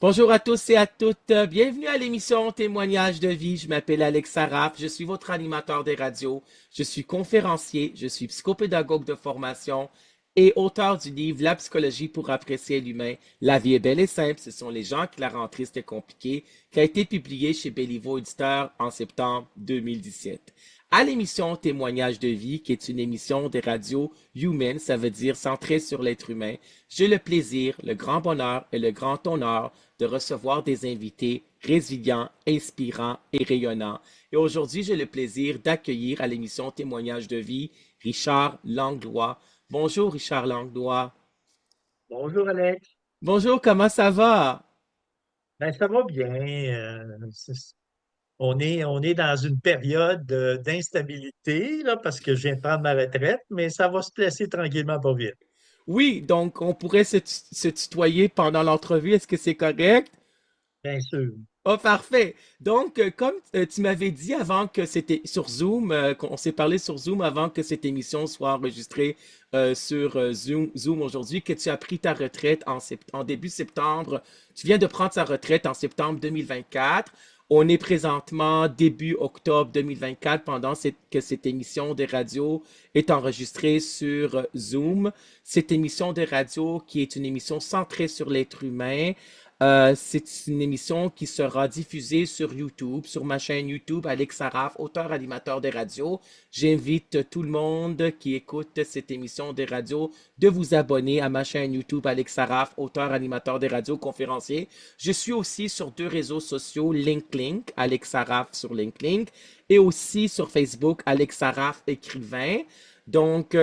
Bonjour à tous et à toutes. Bienvenue à l'émission Témoignages de vie. Je m'appelle Alex Saraf. Je suis votre animateur des radios. Je suis conférencier. Je suis psychopédagogue de formation et auteur du livre La psychologie pour apprécier l'humain. La vie est belle et simple. Ce sont les gens qui la rendent triste et compliquée, qui a été publié chez Béliveau Éditeur en septembre 2017. À l'émission Témoignages de vie, qui est une émission des radios humaines, ça veut dire centrée sur l'être humain, j'ai le plaisir, le grand bonheur et le grand honneur de recevoir des invités résilients, inspirants et rayonnants. Et aujourd'hui, j'ai le plaisir d'accueillir à l'émission Témoignages de vie Richard Langlois. Bonjour Richard Langlois. Bonjour Alex. Bonjour, comment ça va? Ben, ça va bien. On est dans une période d'instabilité là, parce que je viens de prendre ma retraite, mais ça va se placer tranquillement pas vite. Oui, donc on pourrait se tutoyer pendant l'entrevue. Est-ce que c'est correct? Bien sûr. Oh, parfait. Donc, comme tu m'avais dit avant que c'était sur Zoom, qu'on s'est parlé sur Zoom avant que cette émission soit enregistrée sur Zoom aujourd'hui, que tu as pris ta retraite en début septembre. Tu viens de prendre ta retraite en septembre 2024. On est présentement début octobre 2024 pendant que cette émission de radio est enregistrée sur Zoom. Cette émission de radio qui est une émission centrée sur l'être humain. C'est une émission qui sera diffusée sur YouTube, sur ma chaîne YouTube, Alex Saraf, auteur animateur des radios. J'invite tout le monde qui écoute cette émission des radios de vous abonner à ma chaîne YouTube, Alex Saraf, auteur animateur des radios, conférencier. Je suis aussi sur deux réseaux sociaux, LinkedIn, Alex Saraf sur LinkedIn, et aussi sur Facebook, Alex Saraf, écrivain. Donc,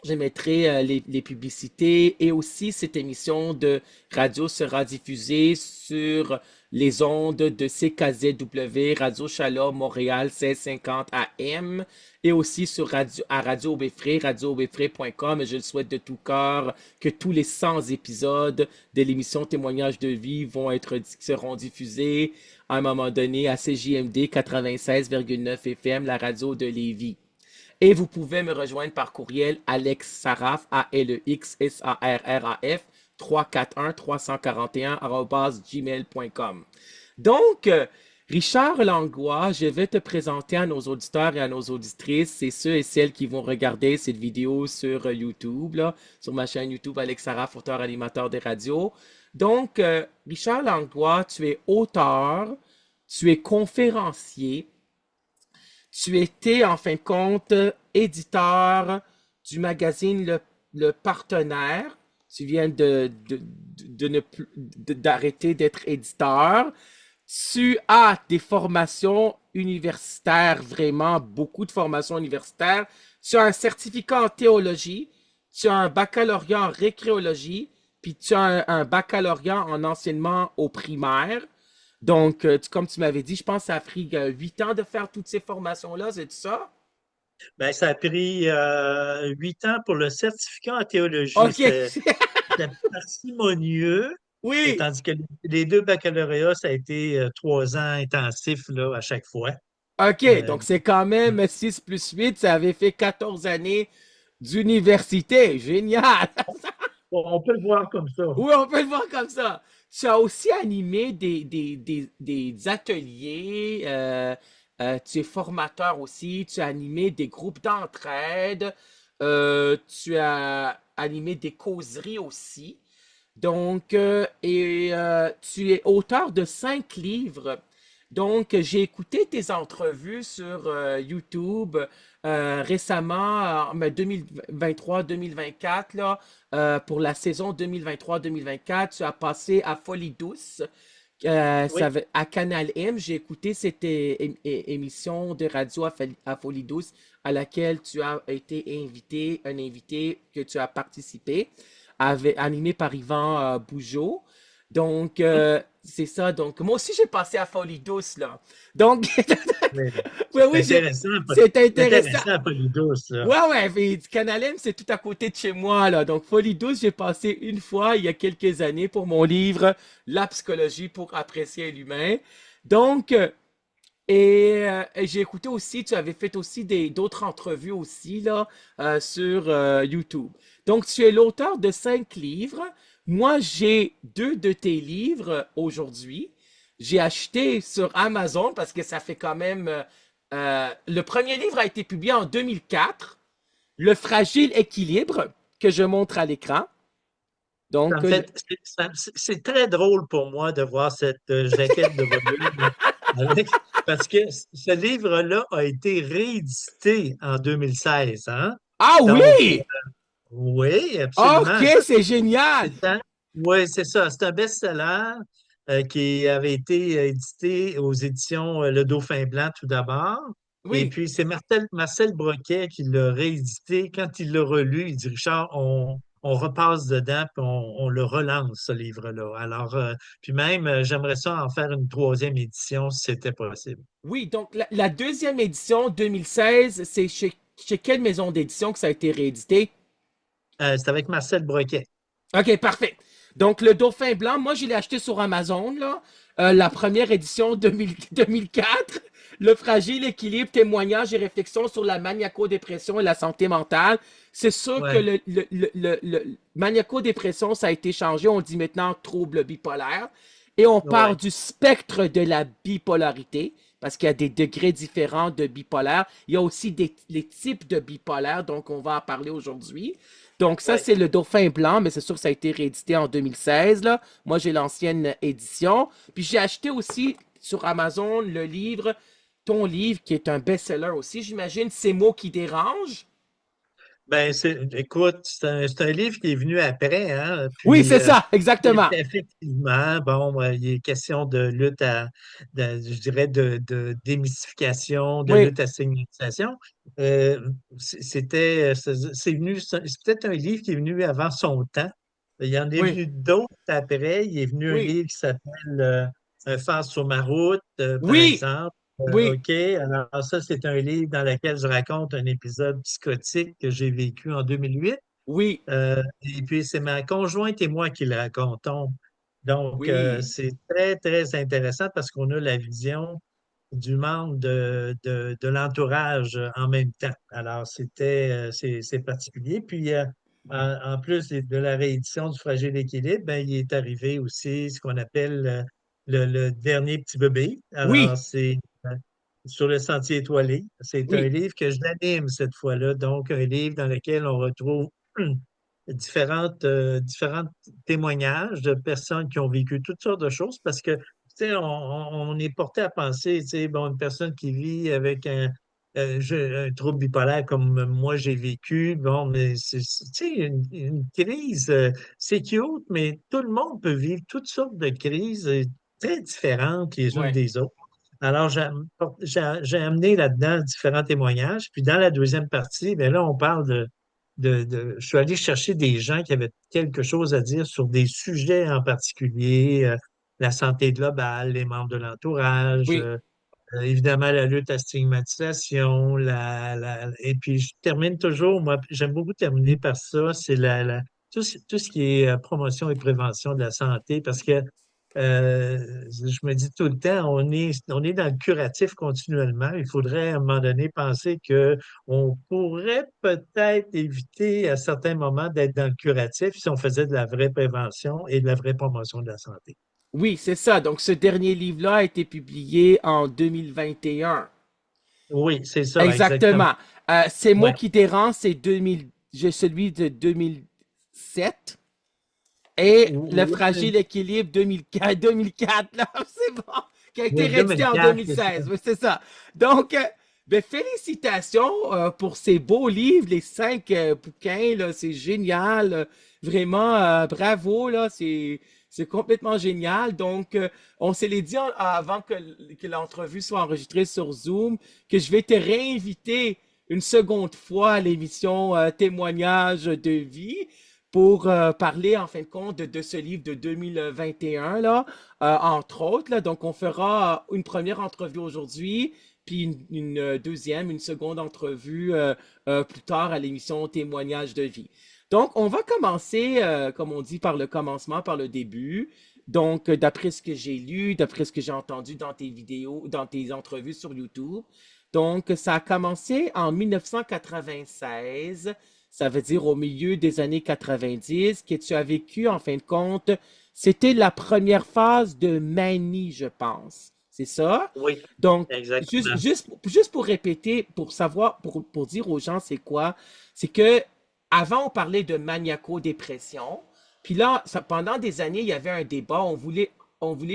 je mettrai les publicités et aussi cette émission de radio sera diffusée sur les ondes de CKZW, Radio Shalom Montréal 1650 AM et aussi sur Radio Aubéphré, radioaubéphré.com. Et je le souhaite de tout cœur que tous les 100 épisodes de l'émission Témoignages de vie seront diffusés à un moment donné à CJMD 96,9 FM, la radio de Lévis. Et vous pouvez me rejoindre par courriel alexsaraf, ALEXSARRAF, 341-341, gmail.com. Donc, Richard Langlois, je vais te présenter à nos auditeurs et à nos auditrices, et ceux et celles qui vont regarder cette vidéo sur YouTube, là, sur ma chaîne YouTube Alex Saraf, auteur animateur des radios. Donc, Richard Langlois, tu es auteur, tu es conférencier, tu étais, en fin de compte, éditeur du magazine Le Partenaire. Tu viens d'arrêter d'être éditeur. Tu as des formations universitaires, vraiment beaucoup de formations universitaires. Tu as un certificat en théologie. Tu as un baccalauréat en récréologie. Puis tu as un baccalauréat en enseignement au primaire. Donc, comme tu m'avais dit, je pense que ça a pris 8 ans de faire toutes ces formations-là, c'est ça? Ben, ça a pris 8 ans pour le certificat en théologie. OK. C'était parcimonieux, et Oui. tandis que les deux baccalauréats, ça a été 3 ans intensifs là, à chaque fois. OK. Euh, Donc, c'est quand même 6 plus 8, ça avait fait 14 années d'université. Génial. on peut le voir comme ça. Oui, on peut le voir comme ça. Tu as aussi animé des ateliers. Tu es formateur aussi. Tu as animé des groupes d'entraide. Tu as animé des causeries aussi. Donc, tu es auteur de 5 livres. Donc, j'ai écouté tes entrevues sur YouTube récemment, en 2023-2024, là, pour la saison 2023-2024. Tu as passé à Folie Douce, Oui. à Canal M. J'ai écouté cette émission de radio à Folie Douce à laquelle tu as été invité, un invité que tu as participé animé par Yvan Bougeot. Donc, c'est ça. Donc, moi aussi, j'ai passé à Folie Douce, là. Donc, Mais oui, c'est oui, intéressant, c'est c'est intéressant. intéressant, Polydouce, là. Ouais, ouais, mais Canal M, c'est tout à côté de chez moi, là. Donc, Folie Douce, j'ai passé une fois, il y a quelques années, pour mon livre La psychologie pour apprécier l'humain. Donc, Et j'ai écouté aussi, tu avais fait aussi d'autres entrevues aussi là sur YouTube. Donc, tu es l'auteur de 5 livres. Moi, j'ai 2 de tes livres aujourd'hui. J'ai acheté sur Amazon parce que ça fait quand même. Le premier livre a été publié en 2004, Le fragile équilibre, que je montre à l'écran. Ça Donc, me fait, c'est très drôle pour moi de voir cette jaquette de volume parce que ce livre-là a été réédité en 2016, hein? ah Donc, oui! oui, absolument. Ok, Ça, c'est génial! c'est oui, c'est ça. C'est un best-seller qui avait été édité aux éditions Le Dauphin Blanc tout d'abord. Et Oui. puis, c'est Marcel Broquet qui l'a réédité. Quand il l'a relu, il dit, Richard, on repasse dedans, puis on le relance, ce livre-là. Alors, puis même, j'aimerais ça en faire une troisième édition si c'était possible. Oui, donc la deuxième édition 2016, c'est chez quelle maison d'édition que ça a été réédité? C'est avec Marcel Broquet. OK, parfait. Donc, le Dauphin blanc, moi, je l'ai acheté sur Amazon, là. La première édition 2004. Le fragile équilibre, témoignages et réflexions sur la maniaco-dépression et la santé mentale. C'est sûr que Ouais, le maniaco-dépression, ça a été changé. On dit maintenant trouble bipolaire. Et on parle ouais, du spectre de la bipolarité, parce qu'il y a des degrés différents de bipolaire. Il y a aussi les types de bipolaire, donc on va en parler aujourd'hui. Donc ça, ouais. c'est le Dauphin blanc, mais c'est sûr que ça a été réédité en 2016, là. Moi, j'ai l'ancienne édition. Puis j'ai acheté aussi sur Amazon le livre, ton livre, qui est un best-seller aussi, j'imagine, Ces mots qui dérangent. Ben, écoute, c'est un livre qui est venu après, hein, Oui, puis c'est ça, exactement. effectivement, bon, il est question de lutte je dirais, démystification, de Oui, lutte à stigmatisation. C'est venu, c'est peut-être un livre qui est venu avant son temps. Il y en est oui, venu d'autres après. Il est venu un oui, livre qui s'appelle Un phare sur ma route, par oui, exemple. oui, OK, alors ça, c'est un livre dans lequel je raconte un épisode psychotique que j'ai vécu en 2008. oui, Et puis, c'est ma conjointe et moi qui le racontons. Donc, oui, c'est très, très intéressant parce qu'on a la vision du membre de l'entourage en même temps. Alors, c'est particulier. Puis, en plus de la réédition du Fragile Équilibre, ben, il est arrivé aussi ce qu'on appelle le dernier petit bébé. Alors, oui, c'est sur le sentier étoilé. C'est un oui, livre que j'anime cette fois-là. Donc, un livre dans lequel on retrouve différents témoignages de personnes qui ont vécu toutes sortes de choses parce que, tu sais, on est porté à penser, tu sais, bon, une personne qui vit avec un trouble bipolaire comme moi j'ai vécu, bon, mais tu sais, une crise, c'est cute, mais tout le monde peut vivre toutes sortes de crises très différentes les unes ouais. des autres. Alors, j'ai amené là-dedans différents témoignages. Puis dans la deuxième partie, bien là, on parle je suis allé chercher des gens qui avaient quelque chose à dire sur des sujets en particulier, la santé globale, les membres de l'entourage, Oui, évidemment la lutte à stigmatisation, et puis je termine toujours, moi, j'aime beaucoup terminer par ça, c'est tout ce qui est promotion et prévention de la santé, parce que je me dis tout le temps, on est dans le curatif continuellement. Il faudrait à un moment donné penser que on pourrait peut-être éviter à certains moments d'être dans le curatif si on faisait de la vraie prévention et de la vraie promotion de la santé. oui, c'est ça. Donc ce dernier livre-là a été publié en 2021. Oui, c'est ça, exactement. Exactement. Ces mots Ouais. qui dérangent, c'est 2000, j'ai celui de 2007. Et le Oui, fragile équilibre 2004, 2004 là, c'est bon, qui a été oui, réédité en 2004, c'est ça. 2016. Oui, c'est ça. Donc, ben, félicitations pour ces beaux livres, les 5 bouquins, là, c'est génial. Vraiment, bravo, là, c'est complètement génial. Donc, on s'est les dit avant que l'entrevue soit enregistrée sur Zoom, que je vais te réinviter une seconde fois à l'émission Témoignage de vie pour parler en fin de compte de ce livre de 2021 là, entre autres. Là. Donc, on fera une première entrevue aujourd'hui, puis une deuxième, une seconde entrevue plus tard à l'émission Témoignage de vie. Donc, on va commencer, comme on dit, par le commencement, par le début. Donc, d'après ce que j'ai lu, d'après ce que j'ai entendu dans tes vidéos, dans tes entrevues sur YouTube. Donc, ça a commencé en 1996, ça veut dire au milieu des années 90, que tu as vécu, en fin de compte, c'était la première phase de manie, je pense. C'est ça? Oui, Donc, exactement. juste pour répéter, pour savoir, pour dire aux gens c'est quoi, c'est que avant on parlait de maniaco-dépression, puis là, pendant des années, il y avait un débat, on voulait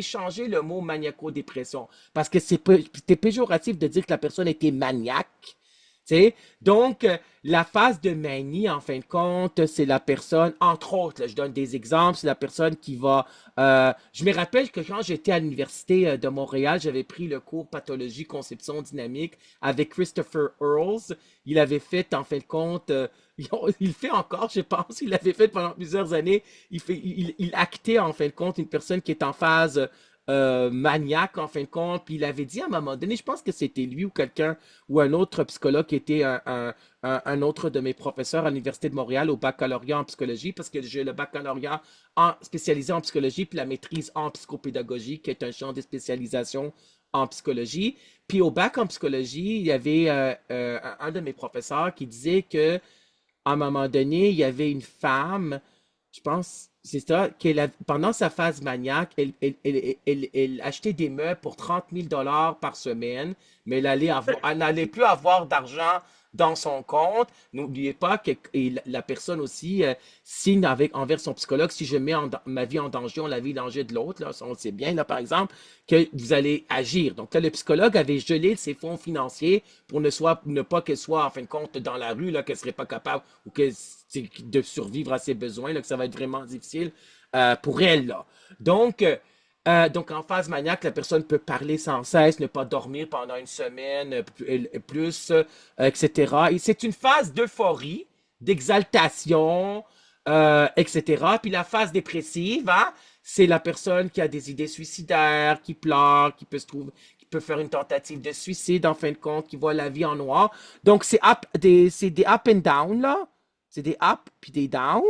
changer le mot maniaco-dépression, parce que c'était péjoratif de dire que la personne était maniaque, tu sais. Donc, la phase de manie, en fin de compte, c'est la personne, entre autres, là, je donne des exemples, c'est la personne qui va... je me rappelle que quand j'étais à l'Université de Montréal, j'avais pris le cours Pathologie, Conception Dynamique avec Christopher Earls. Il avait fait, en fin de compte, il le fait encore, je pense, il l'avait fait pendant plusieurs années. Il actait, en fin de compte, une personne qui est en phase maniaque, en fin de compte. Puis il avait dit à un moment donné, je pense que c'était lui ou quelqu'un, ou un autre psychologue qui était un autre de mes professeurs à l'Université de Montréal au baccalauréat en psychologie, parce que j'ai le baccalauréat spécialisé en psychologie, puis la maîtrise en psychopédagogie, qui est un champ de spécialisation en psychologie. Puis au bac en psychologie, il y avait un de mes professeurs qui disait que à un moment donné, il y avait une femme, je pense, c'est ça, pendant sa phase maniaque, elle achetait des meubles pour 30 000 $ par semaine, mais elle n'allait plus avoir d'argent dans son compte. N'oubliez pas que et la personne aussi signe envers son psychologue, si je mets ma vie en danger, on la vie en danger de l'autre, là, on le sait bien, là, par exemple, que vous allez agir. Donc là, le psychologue avait gelé ses fonds financiers pour ne pas qu'elle soit, en fin de compte, dans la rue, là, qu'elle serait pas capable ou que de survivre à ses besoins, là, que ça va être vraiment difficile pour elle. Là. Donc, en phase maniaque, la personne peut parler sans cesse, ne pas dormir pendant une semaine, plus, etc. Et c'est une phase d'euphorie, d'exaltation, etc. Puis la phase dépressive, hein, c'est la personne qui a des idées suicidaires, qui pleure, qui peut faire une tentative de suicide en fin de compte, qui voit la vie en noir. Donc, c'est des up and down, là. C'est des up puis des down.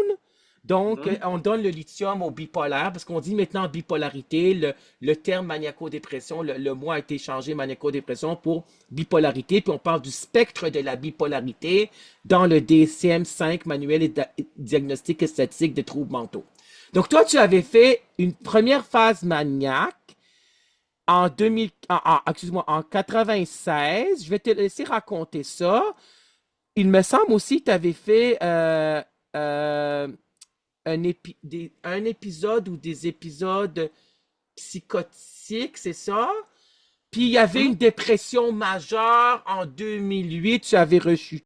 Donc, Mhm. on donne le lithium au bipolaire parce qu'on dit maintenant bipolarité. Le terme maniaco-dépression, le mot a été changé maniaco-dépression pour bipolarité. Puis on parle du spectre de la bipolarité dans le DSM-5, manuel et diagnostic et statistique des troubles mentaux. Donc, toi, tu avais fait une première phase maniaque en 2000, excuse-moi, en 96. Je vais te laisser raconter ça. Il me semble aussi que tu avais fait euh, un épisode ou des épisodes psychotiques, c'est ça? Puis il y avait une Mhm. dépression majeure en 2008, tu avais reçu